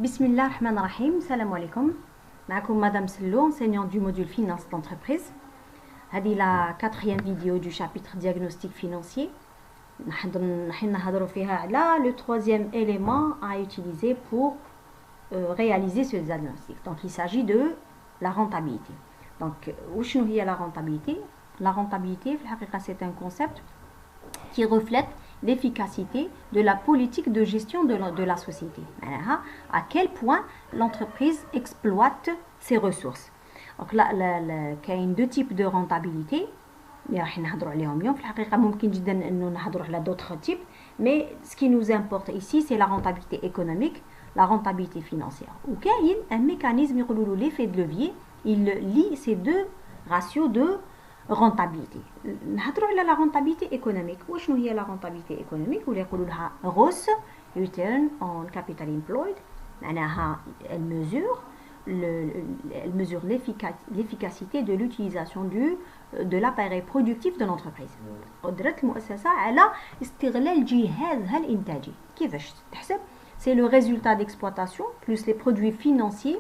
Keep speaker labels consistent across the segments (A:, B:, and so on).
A: Bismillah ar-Rahman ar-Rahim, salam alaikum. معكم Madame Sello, enseignante du module Finance d'entreprise. هذه la quatrième vidéo du chapitre diagnostic financier. نحن فيها على le troisième élément à utiliser pour réaliser ce diagnostic. Donc il s'agit de la rentabilité. Donc وشنو هي la rentabilité? La rentabilité, في الحقيقة, c'est un concept qui reflète l'efficacité de la politique de gestion de la société. À quel point l'entreprise exploite ses ressources. Donc là, il y a deux types de rentabilité. D'autres types, mais ce qui nous importe ici, c'est la rentabilité économique, la rentabilité financière. Il y a un mécanisme, l'effet de levier, il lie ces deux ratios de rentabilité. نهضروا على la rentabilité économique. وشنو هي la rentabilité économique؟ ولا يقولوا لها ROS, return on capital employed. معناها elle mesure l'efficacité de l'utilisation de l'appareil productif de l'entreprise. قدرة المؤسسة على استغلال جهازها الإنتاجي. كيفاش تحسب؟ C'est le résultat d'exploitation plus les produits financiers.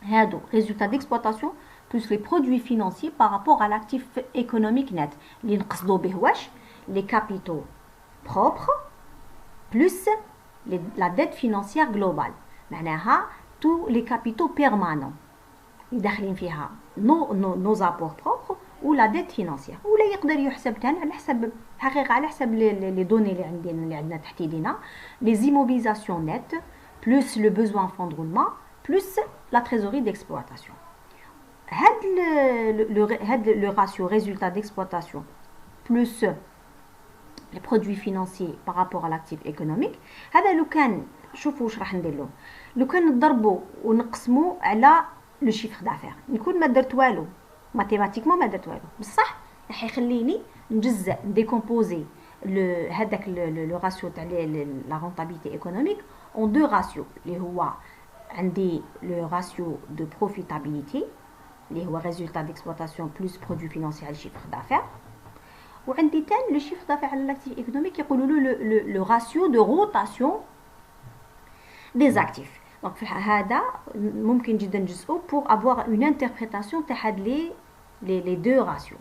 A: هادو résultat d'exploitation plus les produits financiers par rapport à l'actif économique net. Les capitaux propres plus la dette financière globale. Tous les capitaux permanents. Nos apports propres ou la dette financière. Ou لا يقدر يحسب تاني على حسب حقيقة على حسب les données اللي عندنا تحت يدينا. Les immobilisations nettes plus le besoin en fonds de roulement plus la trésorerie d'exploitation. Le ratio résultat d'exploitation plus les produits financiers par rapport à l'actif économique, هذا لو كان شوفوا واش راح ندير له. لو كان نضربوا ونقسموا على لو شيفر دافير نكون ما درت والو ماتيماتيكمون ما درت والو بصح راح يخليني نجزء ديكومبوزي هذاك لو راسيو تاع لا رونتابيليتي ايكونوميك اون دو راسيو اللي هو عندي لو راسيو دو بروفيتابيليتي اللي هو résultat d'exploitation plus produit financier على chiffre d'affaires. وعندي تاني le chiffre d'affaires على l'actif économique يقولوا له le ratio de rotation des actifs. Donc هذا ممكن جدا نجزئه pour avoir une interprétation تاع هاد les deux ratios.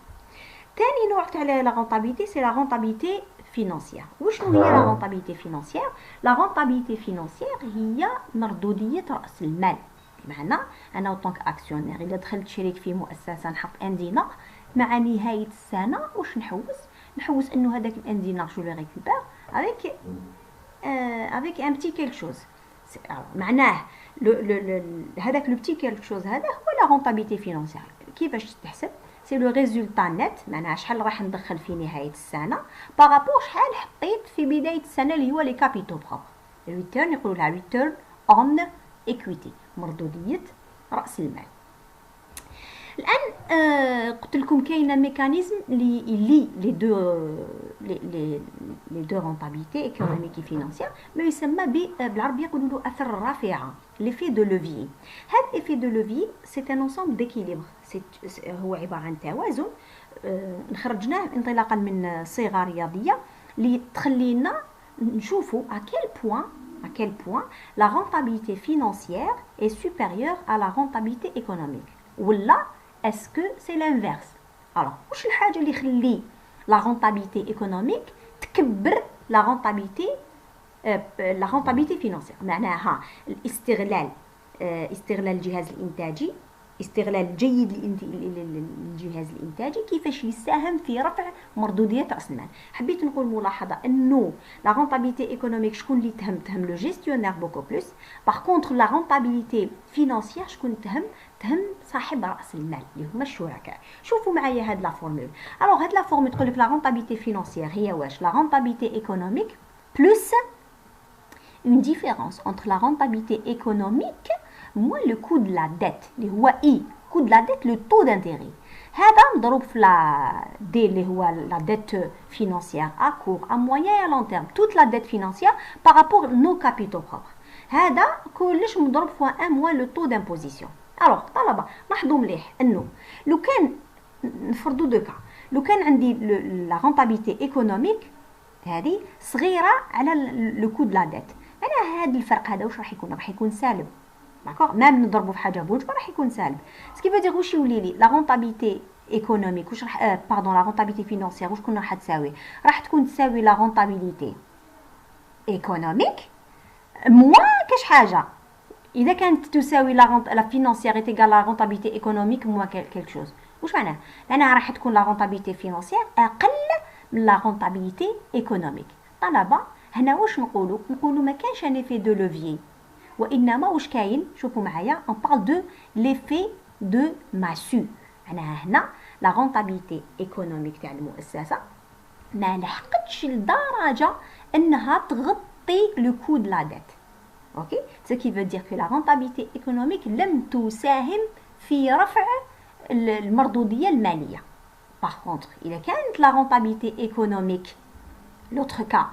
A: تاني نوع تاع la rentabilité c'est la rentabilité financière. وشنو هي la rentabilité financière؟ La rentabilité financière هي مردودية رأس المال. بمعنى انا اوطونك اكسيونير الا دخلت شريك في مؤسسه نحط ان دينار مع نهايه السنه واش نحوس انه هذاك الان دينار جو لو ريكوبير avec un petit quelque chose. معناه هذاك لو بتي quelque chose هذا هو لا رونتابيليتي فينانسيير. كيفاش تحسب؟ سي لو ريزولتا نت معناها شحال راح ندخل في نهايه السنه بارابور شحال حطيت في بدايه السنه اللي هو لي كابيتو بروبر. الريتيرن يقولوا لها ريتيرن اون equity مردودية رأس المال. الآن قلت لكم كاينة ميكانيزم اللي لي دو رونتابيليتي ايكونوميك فينانسيير ما يسمى بالعربية يقولوا له أثر الرافعة ليفي دو لوفيي. هذا ليفي دو لوفيي سي ان انسومبل ديكيليبر. هو عبارة عن توازن خرجناه انطلاقا من صيغة رياضية اللي تخلينا نشوفوا à quel point la rentabilité financière est supérieure à la rentabilité économique. Ou là, est-ce que c'est l'inverse? Alors, وش الحاجة اللي يخلي la rentabilité économique تكبر la rentabilité financière؟ معناها الاستغلال الجهاز الإنتاجي، استغلال جيد للجهاز الإنتاجي كيفاش يساهم في رفع مردودية رأس المال. حبيت نقول ملاحظة إنه لا رونتابيليتي ايكونوميك شكون اللي تهم لو جيستيونير بوكو بلوس. باغ كونطخ لا رونتابيليتي فينانسيير شكون تهم صاحب رأس المال اللي هما الشركاء. شوفوا معايا هاد لا فورمول. الوغ هاد لا فورمول تقول لك لا رونتابيليتي فينانسيير هي واش؟ لا رونتابيليتي ايكونوميك بلوس une différence entre la rentabilité économique moins le coût de la dette اللي هو I coût de la dette le taux d'intérêt. هذا مضروب في لا دي اللي هو la dette financière à court, à moyen et à long terme. Toute la dette financière par rapport nos capitaux propres. هذا كلش مضروب في 1 moins le taux d'imposition. alors طلبة لاحظوا مليح انه لو كان نفرضوا دو كا لو كان عندي la rentabilité économique هذه صغيرة على le coût de la dette. مع هذا الفرق هذا واش راح يكون سالب. داكوغ ميم نضربوا في حاجه بوجبه راح يكون سالب. سكي فو دير واش يولي لي لا رونطابيلتي ايكونوميك واش راح باردون لا رونطابيلتي فينانسيير واش كنا راح تساوي؟ راح تكون تساوي لا رونطابيلتي ايكونوميك موان كاش حاجه. اذا كانت تساوي لا فينانسيير ايغال لا رونطابيلتي ايكونوميك موان كيلك شوز. واش معناه؟ معناها راح تكون لا رونطابيلتي فينانسيير اقل من لا رونطابيلتي ايكونوميك. طلبه هنا واش نقولوا ما كانش ان ايفي دو لوفيي، وانما واش كاين؟ شوفوا معايا اون بارل دو ليفي دو ماسو. معناها هنا لا رونطابيلتي ايكونوميك تاع المؤسسه ما لحقتش لدرجه انها تغطي لو كو دو لا ديت. اوكي ce qui veut dire que la rentabilité économique لم تساهم في رفع المردوديه الماليه. par contre اذا كانت la rentabilité économique l'autre cas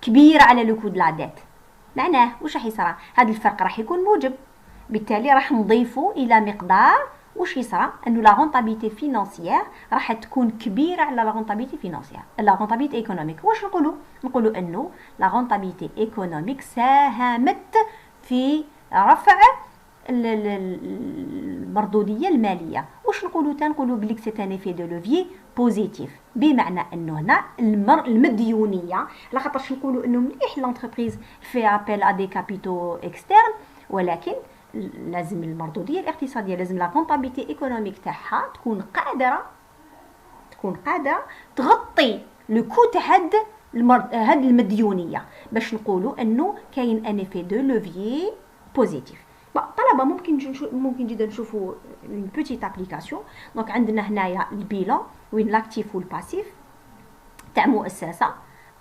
A: كبيره على لو كو دو لا ديت، معناه واش راح يصرى؟ هذا الفرق راح يكون موجب، بالتالي راح نضيفه الى مقدار واش يصرى انه لا رونطابيلتي فينانسيير راح تكون كبيره على لا رونطابيلتي فينانسيير لا رونطابيلتي ايكونوميك. واش نقولوا انه لا رونطابيلتي ايكونوميك ساهمت في رفع المردوديه الماليه. واش نقولوا بليك سي ان ايفي دو لوفيي بوزيتيف، بمعنى انه هنا المديونيه على خاطرش نقولوا انه مليح لونتربريز في ابل ا دي كابيتو اكسترن، ولكن لازم المردوديه الاقتصاديه لازم لا رونطابيلتي ايكونوميك تاعها تكون قادره تغطي لو كو تاع هاد المديونيه، باش نقولوا انه كاين ان ايفي دو لوفيي بوزيتيف. طلبه ممكن جدا نشوفوا اون بوتيت ابليكاسيون. دونك عندنا هنايا البيلان وين لاكتيف والباسيف تاع مؤسسه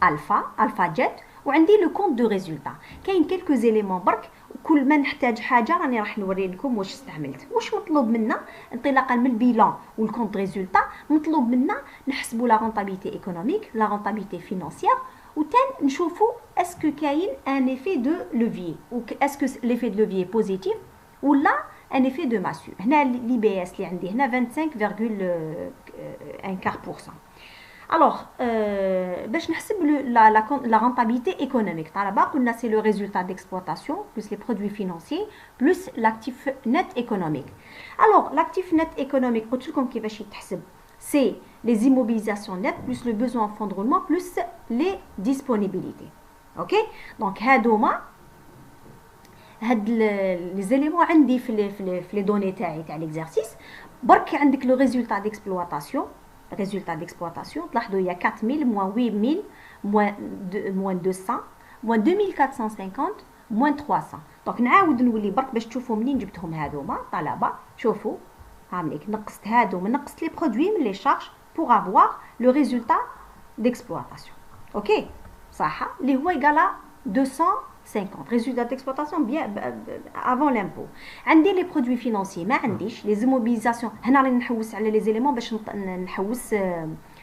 A: الفا جيت، وعندي لو كونت دو ريزولتا. كاين كلكو زيليمون برك، كل ما نحتاج حاجه راني راح نوري لكم واش استعملت. واش مطلوب منا انطلاقا من البيلان والكونت ريزولتا؟ مطلوب منا نحسبوا لا رونطابيلتي ايكونوميك لا رونطابيلتي فينانسيير، وتان نشوفوا اسكو كاين ان ايفي دو لوفيي و اسكو ليفي دو لوفيي بوزيتيف ولا ان ايفي دو ماسو. هنا لي بي اس اللي عندي هنا 25,1%. Alors, باش نحسب la rentabilité économique. طالبا قلنا c'est le résultat d'exploitation plus les produits financiers plus l'actif net économique. Alors, l'actif net économique قلت لكم كيفاش يتحسب؟ c'est les immobilisations nettes plus le besoin en fonds de roulement plus les disponibilités. OK? Donc هادوما هاد لي زيليمون عندي في لي دوني تاعي تاع l'exercice. برك عندك le résultat d'exploitation. Résultat d'exploitation, il y a 4000 moins 8000 moins 200 moins 2450 moins 300. Donc نعاود نولي برك باش تشوفوا منين جبتهم هذوما. طلبه شوفوا هامليك نقصت هذوما نقصت لي برودوي من لي شارج pour avoir le résultat d'exploitation. OK صح اللي هو يقال 250 résultat d'exploitation bien avant l'impôt. عندي لي برودوي فينانسيي ما عنديش لي زيموبيليزاسيون. هنا راني نحوس على لي زيليمون باش نحوس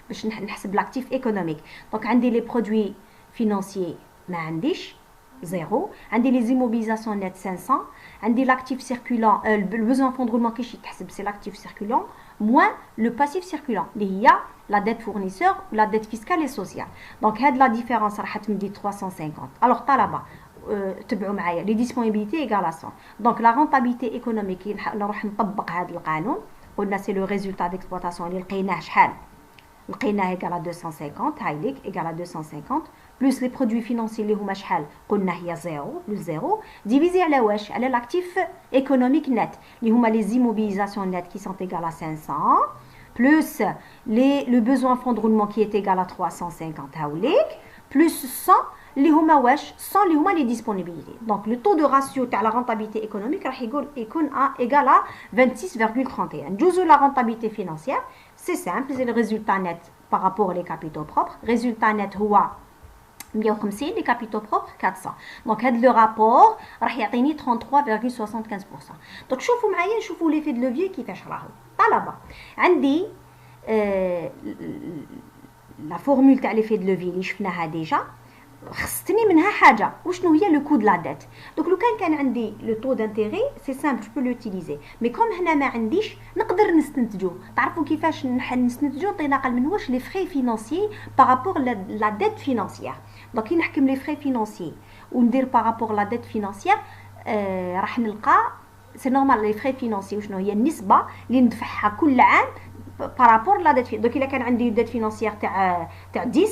A: باش نحسب لاكتيف ايكونوميك. دونك عندي لي برودوي فينانسيي ما عنديش زيرو، عندي لي زيموبيليزاسيون نت 500، عندي لاكتيف سيركولون البوزون فون دو roulement كيش يتحسب سي لاكتيف سيركولون moins le passif circulant اللي هي la dette fournisseur ou la dette fiscale et sociale. Donc هاد لا ديفيرونس راح تمدي 350. alors طلبه تبعوا معايا لي ديسپونيبيليتي ايغال 100. دونك لا رونطابيلتي ايكونوميك نروح نطبق هذا القانون. قلنا سي لو ريزولتا ديكسبلوطاسيون اللي لقيناه شحال؟ لقيناه ايغال 250 هاي ليك ايغال 250 بلس لي برودوي فينانسي اللي هما شحال؟ قلنا هي زيرو بلس زيرو ديفيزي على واش؟ على لاكتيف ايكونوميك نت اللي هما لي زيموبيليزاسيون نت كي سون ايغال 500 plus le besoin en fonds de roulement qui est égal à 350 هاوليك plus 100 اللي هما واش 100 اللي هما لي ديسپونيبيليتي. دونك لو طو دو راسيو تاع لا رونطابيلتي ايكونوميك راح يكون ايغال ا 26,31. نجوزو لا رونطابيلتي فينانسيير سي سامبل سي لو ريزولتا نت بارابور لي كابيتو بروبر. ريزولتا نت هو 150 لي كابيتو بروبر 400. دونك هاد لو رابور راح يعطيني 33,75%. دونك شوفوا معايا نشوفوا لي في دو لوفيي كيفاش راهو. طلبه عندي لا فورمول تاع لي في دو لوفيي اللي شفناها ديجا، خصتني منها حاجه وشنو هي لو كو دو لا ديت. دونك لو كان عندي لو طو دانتيغي سي سامبل جو بو لوتيليزي، مي كوم هنا ما عنديش نقدر نستنتجو. تعرفوا كيفاش نستنتجو؟ انطلاقا من واش لي فري فينانسيي بارابور لا ديت فينانسيير. دونك كي نحكم لي فري فينانسيي وندير بارابور لا ديت فينانسيير راح نلقى سي نورمال لي فري فينانسي وشنو هي النسبه اللي ندفعها كل عام بارابور لا ديت. دوك الا كان عندي ديت فينانسيير تاع 10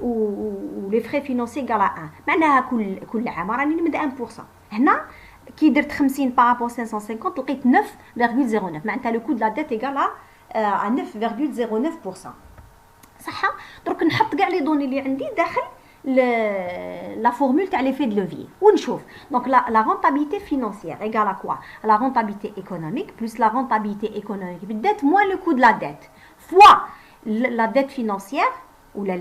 A: و لي فري فينانسي غالا 1 معناها كل عام راني نمد 1%. هنا كي درت 50 بارابور 550 لقيت 9.09 معناتها لو كود لا ديت ايغال ا 9.09%. صح. درك نحط كاع لي دوني اللي عندي داخل la formule تاع لي في دو لوفيي ونشوف. دونك لا رونتابيليتي فينانسيير ايغال ا كوا لا رونتابيليتي ايكونوميك بلس لا رونتابيليتي ايكونوميك بالذات موان لو كو دو لا ديت فوا لا ديت فينانسيير ولا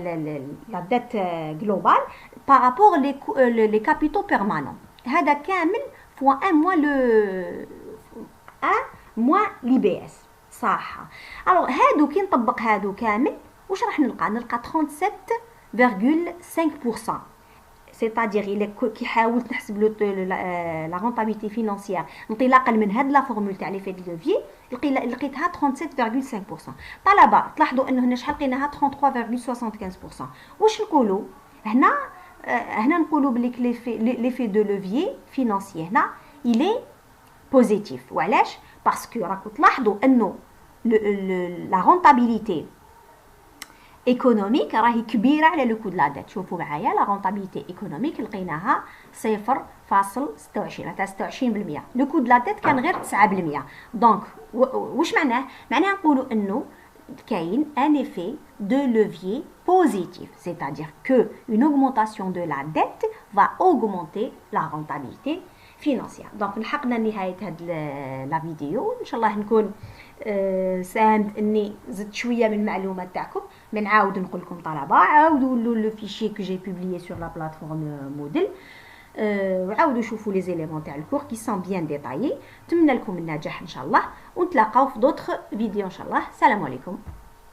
A: لا ديت جلوبال بارابور لي كابيتو بيرمانون. هذا كامل فوا 1 موان لو 1 موان لي بي اس. صح. الوغ هادو كي نطبق هادو كامل واش راح نلقى 37.5%. سيتادير الا كي حاولت نحسب لا رونتابيليتي فينانسيير انطلاقا من هاد لا فورمول تاع لي في دو لوفيي لقيتها 37.5%. طلبه تلاحظوا انه هنا شحال لقيناها 33.75%. واش نقولوا هنا؟ هنا نقولوا بلي لي في دو لوفيي فينانسيير هنا الي بوزيتيف. وعلاش؟ باسكو راكم تلاحظوا انه لا رونتابيليتي ايكونوميك راهي كبيره على لو كود لا ديت. شوفوا معايا لا رونتابيليتي ايكونوميك لقيناها 0.26 معناتها 26%. لو كود لا ديت كان غير 9%. دونك واش معناه؟ معناه نقولوا انه كاين ان ايفي دو لوفيي بوزيتيف c'est-à-dire que une augmentation de la dette va augmenter la rentabilité فينانسيير. دونك لحقنا نهايه هاد لا فيديو. ان شاء الله نكون ساهمت اني زدت شويه من المعلومات تاعكم. من نعاود نقول لكم طلبه عاودوا لو فيشي كو جي بوبليي سور لا بلاتفورم موديل وعاودوا شوفوا لي زيليمون تاع الكور كي سون بيان ديتايي. نتمنى لكم النجاح ان شاء الله ونتلاقاو في دوطخ فيديو ان شاء الله. السلام عليكم.